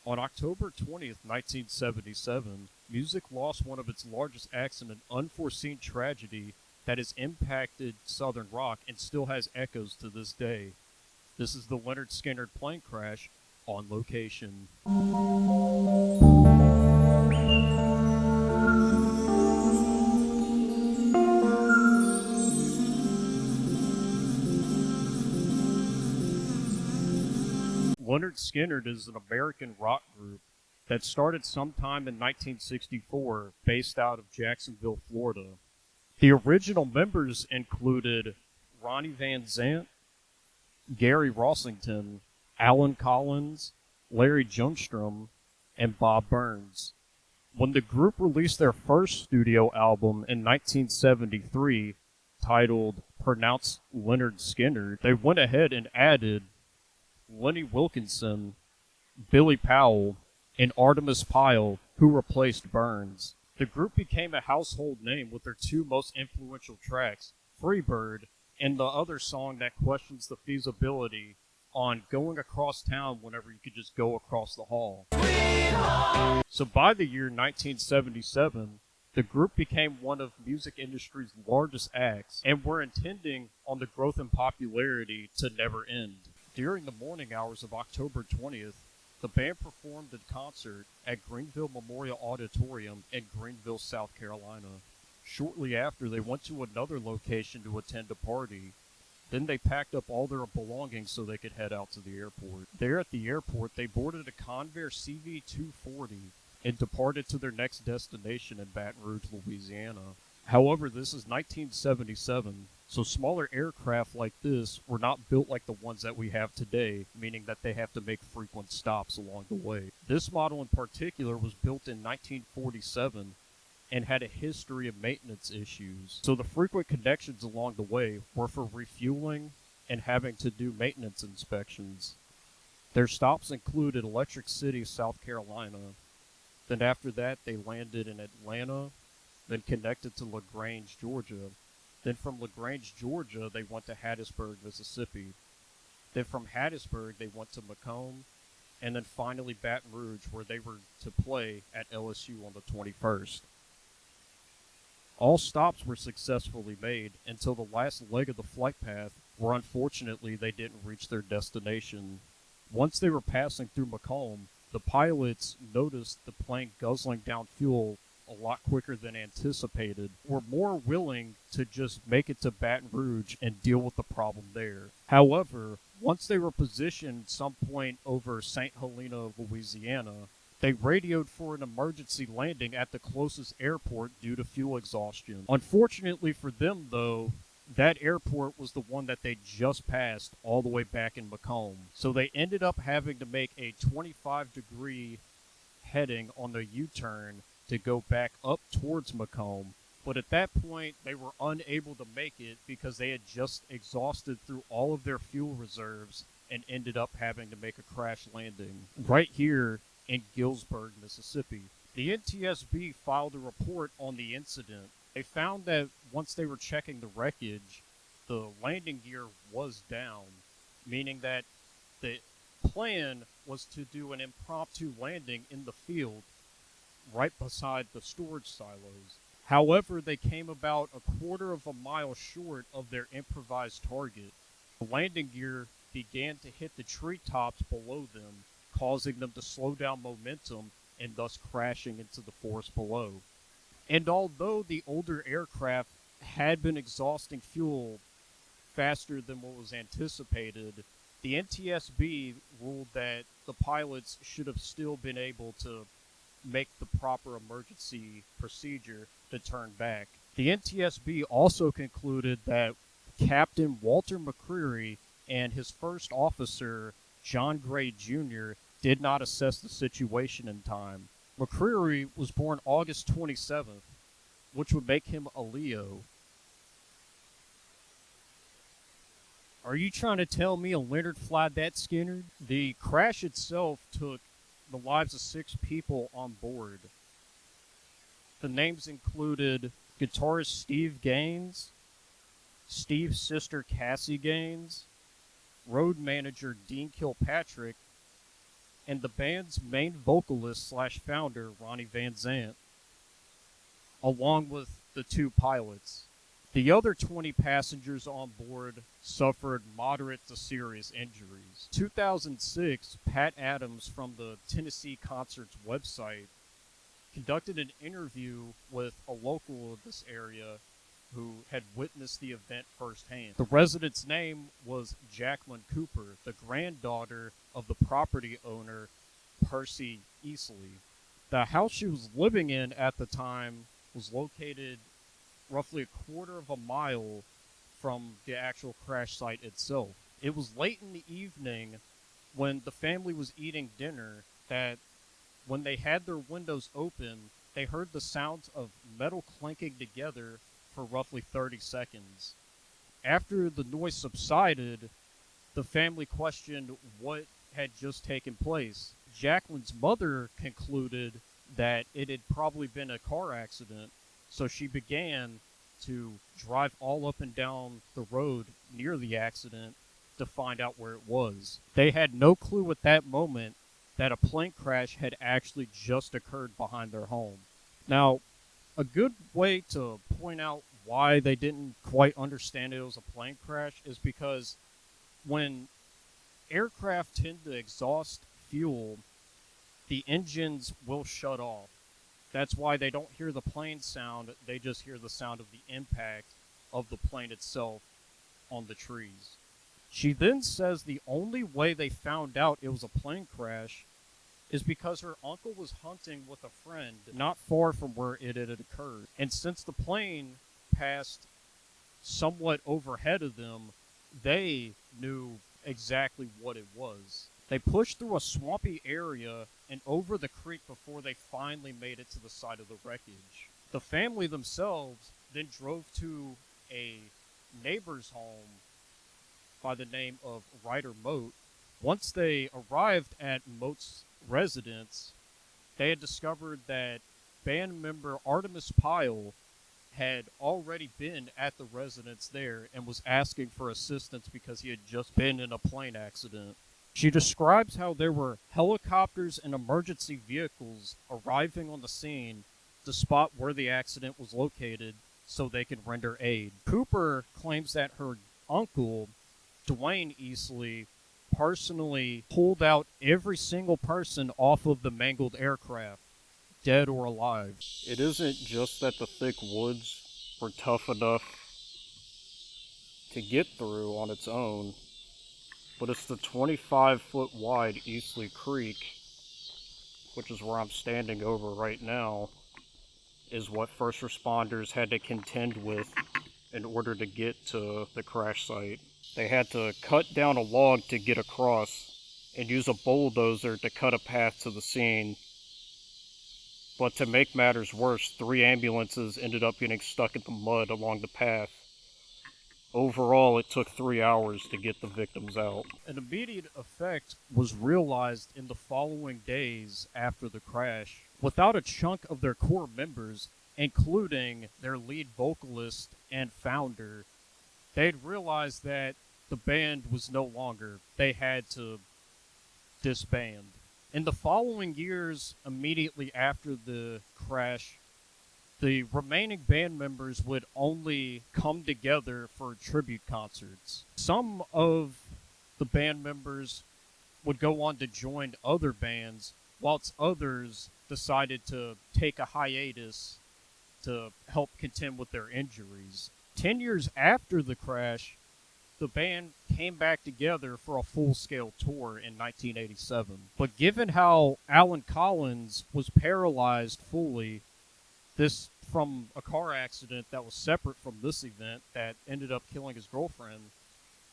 On October 20th, 1977, music lost one of its largest acts in an unforeseen tragedy that has impacted Southern rock and still has echoes to this day. This is the Lynyrd Skynyrd plane crash on location. Lynyrd Skynyrd is an American rock group that started sometime in 1964 based out of Jacksonville, Florida. The original members included Ronnie Van Zant, Gary Rossington, Alan Collins, Larry Ljungstrom, and Bob Burns. When the group released their first studio album in 1973, titled Pronounced Lynyrd Skynyrd, they went ahead and added Lenny Wilkinson, Billy Powell, and Artemis Pyle, who replaced Burns. The group became a household name with their two most influential tracks, Freebird and the other song that questions the feasibility on going across town whenever you could just go across the hall. So by the year 1977, the group became one of music industry's largest acts and were intending on the growth in popularity to never end. During the morning hours of October 20th, the band performed a concert at Greenville Memorial Auditorium in Greenville, South Carolina. Shortly after, they went to another location to attend a party. Then they packed up all their belongings so they could head out to the airport. There at the airport, they boarded a Convair CV-240 and departed to their next destination in Baton Rouge, Louisiana. However, this is 1977, so smaller aircraft like this were not built like the ones that we have today, meaning that they have to make frequent stops along the way. This model in particular was built in 1947 and had a history of maintenance issues, so the frequent connections along the way were for refueling and having to do maintenance inspections. Their stops included Electric City, South Carolina. Then after that, they landed in Atlanta, then connected to LaGrange, Georgia. Then from LaGrange, Georgia, they went to Hattiesburg, Mississippi. Then from Hattiesburg, they went to Macomb, and then finally Baton Rouge, where they were to play at LSU on the 21st. All stops were successfully made until the last leg of the flight path, where unfortunately they didn't reach their destination. Once they were passing through Macomb, the pilots noticed the plane guzzling down fuel a lot quicker than anticipated, were more willing to just make it to Baton Rouge and deal with the problem there. However, once they were positioned some point over St. Helena, Louisiana, they radioed for an emergency landing at the closest airport due to fuel exhaustion. Unfortunately for them, though, that airport was the one that they just passed all the way back in Macomb. So they ended up having to make a 25-degree heading on the U-turn to go back up towards Macomb, but at that point they were unable to make it because they had just exhausted through all of their fuel reserves and ended up having to make a crash landing right here in Gillsburg, Mississippi. The NTSB filed a report on the incident. They found that once they were checking the wreckage, the landing gear was down, meaning that the plan was to do an impromptu landing in the field right beside the storage silos. However, they came about a quarter of a mile short of their improvised target. The landing gear began to hit the treetops below them, causing them to slow down momentum and thus crashing into the forest below. And although the older aircraft had been exhausting fuel faster than what was anticipated, the NTSB ruled that the pilots should have still been able to make the proper emergency procedure to turn back. The NTSB also concluded that Captain Walter McCreary and his first officer, John Gray Jr., did not assess the situation in time. McCreary was born August 27th, which would make him a Leo. Are you trying to tell me a Lynyrd flied that Skynyrd? The crash itself took the lives of 6 people on board. The names included guitarist Steve Gaines, Steve's sister Cassie Gaines, road manager Dean Kilpatrick, and the band's main vocalist slash founder, Ronnie Van Zant, along with the two pilots. The other 20 passengers on board suffered moderate to serious injuries. 2006, Pat Adams from the Tennessee Concerts website conducted an interview with a local of this area who had witnessed the event firsthand. The resident's name was Jacqueline Cooper, the granddaughter of the property owner, Percy Easley. The house she was living in at the time was located roughly a quarter of a mile from the actual crash site itself. It was late in the evening when the family was eating dinner that when they had their windows open, they heard the sounds of metal clinking together for roughly 30 seconds. After the noise subsided, the family questioned what had just taken place. Jacqueline's mother concluded that it had probably been a car accident, so she began to drive all up and down the road near the accident to find out where it was. They had no clue at that moment that a plane crash had actually just occurred behind their home. Now, a good way to point out why they didn't quite understand it was a plane crash is because when aircraft tend to exhaust fuel, the engines will shut off. That's why they don't hear the plane sound, they just hear the sound of the impact of the plane itself on the trees. She then says the only way they found out it was a plane crash is because her uncle was hunting with a friend not far from where it had occurred. And since the plane passed somewhat overhead of them, they knew exactly what it was. They pushed through a swampy area and over the creek before they finally made it to the side of the wreckage. The family themselves then drove to a neighbor's home by the name of Ryder Moat. Once they arrived at Moat's residence, they had discovered that band member Artemis Pyle had already been at the residence there and was asking for assistance because he had just been in a plane accident. She describes how there were helicopters and emergency vehicles arriving on the scene to spot where the accident was located so they could render aid. Cooper claims that her uncle, Dwayne Easley, personally pulled out every single person off of the mangled aircraft, dead or alive. It isn't just that the thick woods were tough enough to get through on its own, but it's the 25-foot wide Easley Creek, which is where I'm standing over right now, is what first responders had to contend with in order to get to the crash site. They had to cut down a log to get across and use a bulldozer to cut a path to the scene. But to make matters worse, 3 ambulances ended up getting stuck in the mud along the path. Overall, it took 3 hours to get the victims out. An immediate effect was realized in the following days after the crash. Without a chunk of their core members, including their lead vocalist and founder, they'd realized that the band was no longer. They had to disband. In the following years, immediately after the crash, the remaining band members would only come together for tribute concerts. Some of the band members would go on to join other bands, whilst others decided to take a hiatus to help contend with their injuries. 10 years after the crash, the band came back together for a full-scale tour in 1987. But given how Alan Collins was paralyzed fully, this from a car accident that was separate from this event that ended up killing his girlfriend,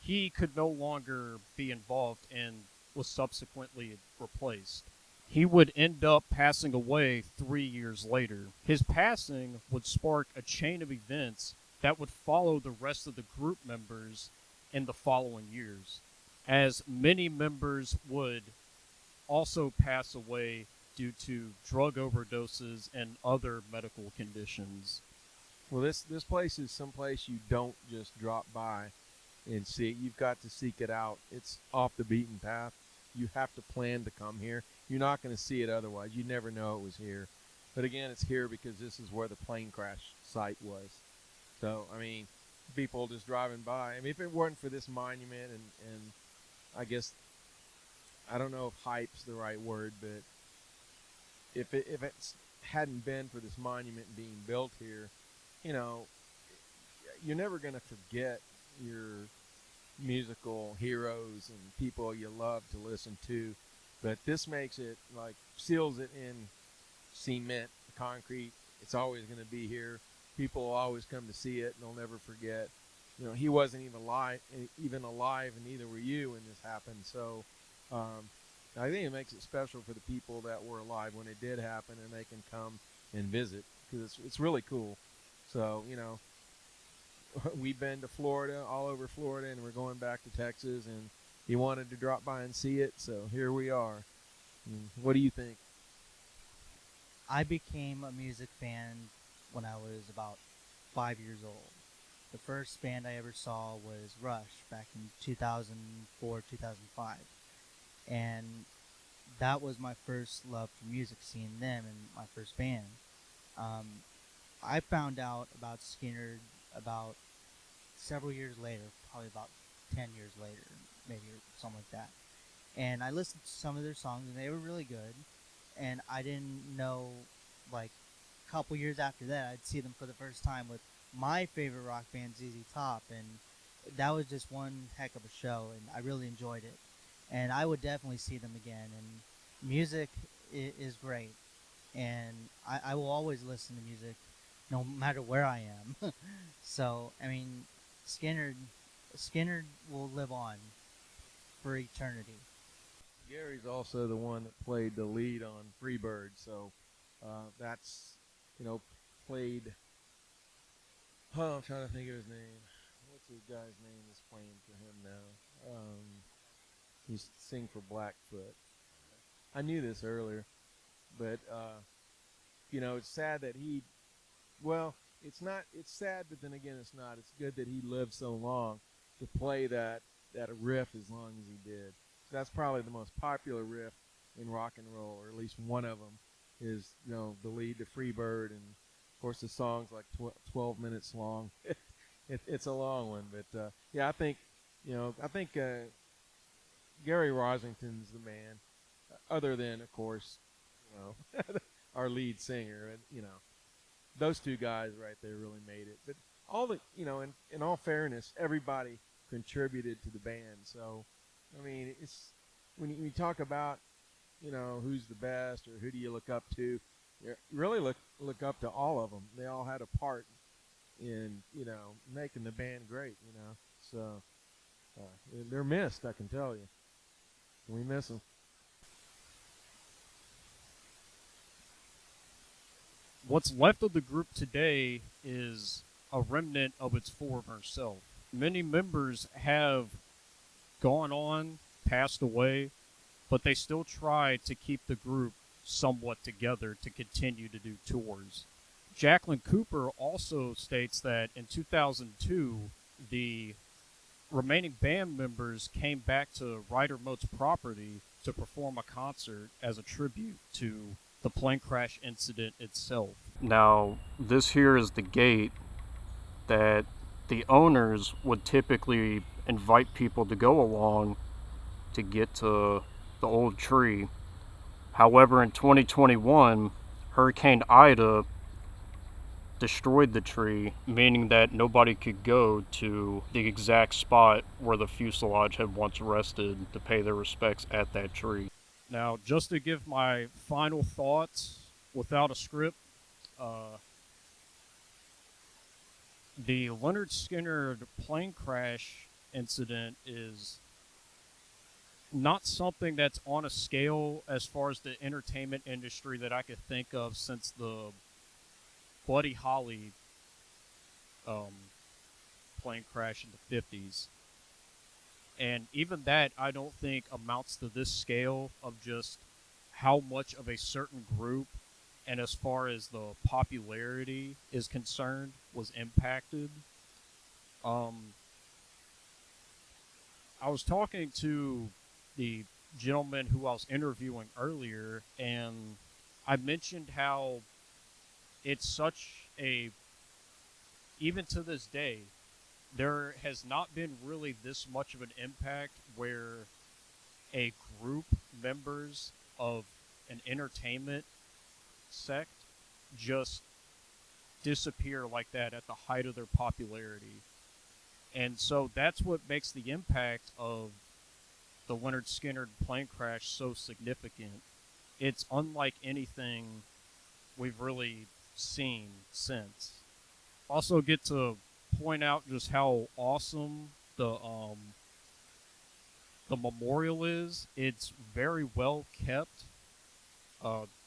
he could no longer be involved and was subsequently replaced. He would end up passing away 3 years later. His passing would spark a chain of events that would follow the rest of the group members in the following years, as many members would also pass away due to drug overdoses and other medical conditions. Well, this place is someplace you don't just drop by and see it. You've got to seek it out. It's off the beaten path. you have to plan to come here. You're not going to see it otherwise. You never know it was here. But again, it's here because this is where the plane crash site was. So, I mean, people just driving by. I mean, if it weren't for this monument and I guess, I don't know if hype's the right word, but if it hadn't been for this monument being built here, you know, you're never going to forget your musical heroes and people you love to listen to. But this makes it, like, seals it in cement, concrete. It's always going to be here. People will always come to see it, and they'll never forget. You know, he wasn't even alive, and neither were you when this happened. So I think it makes it special for the people that were alive when it did happen, and they can come and visit because it's really cool. So, you know, we've been to Florida, all over Florida, and we're going back to Texas, and he wanted to drop by and see it, so here we are. What do you think? I became a music fan when I was about 5 years old. The first band I ever saw was Rush back in 2004, 2005. And that was my first love for music, seeing them in my first band. I found out about Skynyrd about several years later, probably about 10 years later, maybe or something like that. And I listened to some of their songs, and they were really good. And I didn't know, like, a couple years after that, I'd see them for the first time with my favorite rock band, ZZ Top. And that was just one heck of a show, and I really enjoyed it. And I would definitely see them again. And music is great. And I will always listen to music no matter where I am. So, I mean, Skynyrd will live on for eternity. Gary's also the one that played the lead on Freebird, so that's, you know, played. Oh, I'm trying to think of his name. What's the guy's name that's playing for him now? He's sing for Blackfoot. I knew this earlier, but you know, it's sad that he. Well, it's not. It's sad, but then again, it's not. It's good that he lived so long to play that riff as long as he did. So that's probably the most popular riff in rock and roll, or at least one of them is, you know, the lead to Freebird, and of course the song's like 12 minutes long. It's a long one, but yeah, I think, you know, Gary Rosington's the man, other than, of course, you know, our lead singer, and you know, those two guys right there really made it. But all the, you know, in all fairness, everybody contributed to the band. So, I mean, it's when you talk about, you know, who's the best or who do you look up to, you really look up to all of them. They all had a part in, you know, making the band great. You know, so they're missed. I can tell you, we miss them. What's left of the group today is a remnant of its former self. Many members have gone on, passed away, but they still try to keep the group somewhat together to continue to do tours. Jacqueline Cooper also states that in 2002, the remaining band members came back to Ryder Mote's property to perform a concert as a tribute to the plane crash incident itself. Now, this here is the gate that the owners would typically invite people to go along to get to the old tree. However, in 2021, Hurricane Ida destroyed the tree, meaning that nobody could go to the exact spot where the fuselage had once rested to pay their respects at that tree. Now, just to give my final thoughts without a script, the Lynyrd Skynyrd plane crash incident is not something that's on a scale as far as the entertainment industry that I could think of since the Buddy Holly plane crash in the 50s. And even that, I don't think amounts to this scale of just how much of a certain group, and as far as the popularity is concerned, was impacted. I was talking to the gentleman who I was interviewing earlier, and I mentioned how it's such a, even to this day, there has not been really this much of an impact where a group members of an entertainment sect just disappear like that at the height of their popularity. And so that's what makes the impact of the Lynyrd Skynyrd plane crash so significant. It's unlike anything we've really seen since. Also, get to point out just how awesome the memorial is. It's very well kept.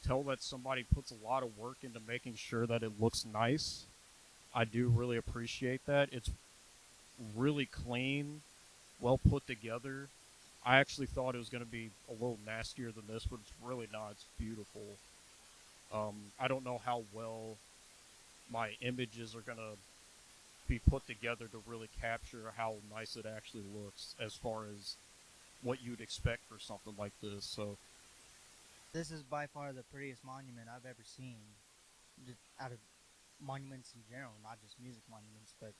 Tell that somebody puts a lot of work into making sure that it looks nice. I do really appreciate that. It's really clean, well put together. I actually thought it was going to be a little nastier than this, but it's really not. It's beautiful. I don't know how well my images are going to be put together to really capture how nice it actually looks as far as what you'd expect for something like this. So, This is by far the prettiest monument I've ever seen. Just out of monuments in general, not just music monuments, but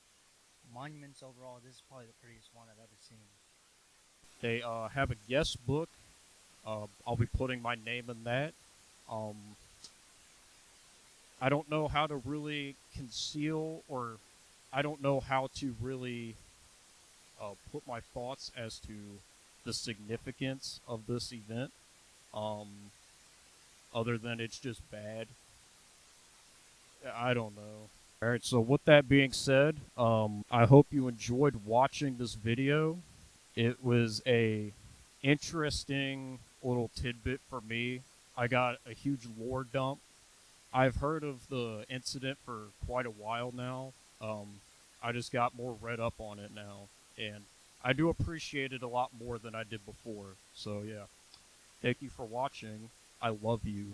monuments overall. This is probably the prettiest one I've ever seen. they have a guest book. I'll be putting my name in that. Um, I don't know how to really conceal, or I don't know how to really put my thoughts as to the significance of this event, um, other than it's just bad. I don't know. All right, so with that being said, I hope you enjoyed watching this video. It was a interesting little tidbit for me. I got a huge lore dump. I've heard of the incident for quite a while now. I just got more read up on it now, and I do appreciate it a lot more than I did before. So yeah, thank you for watching. I love you.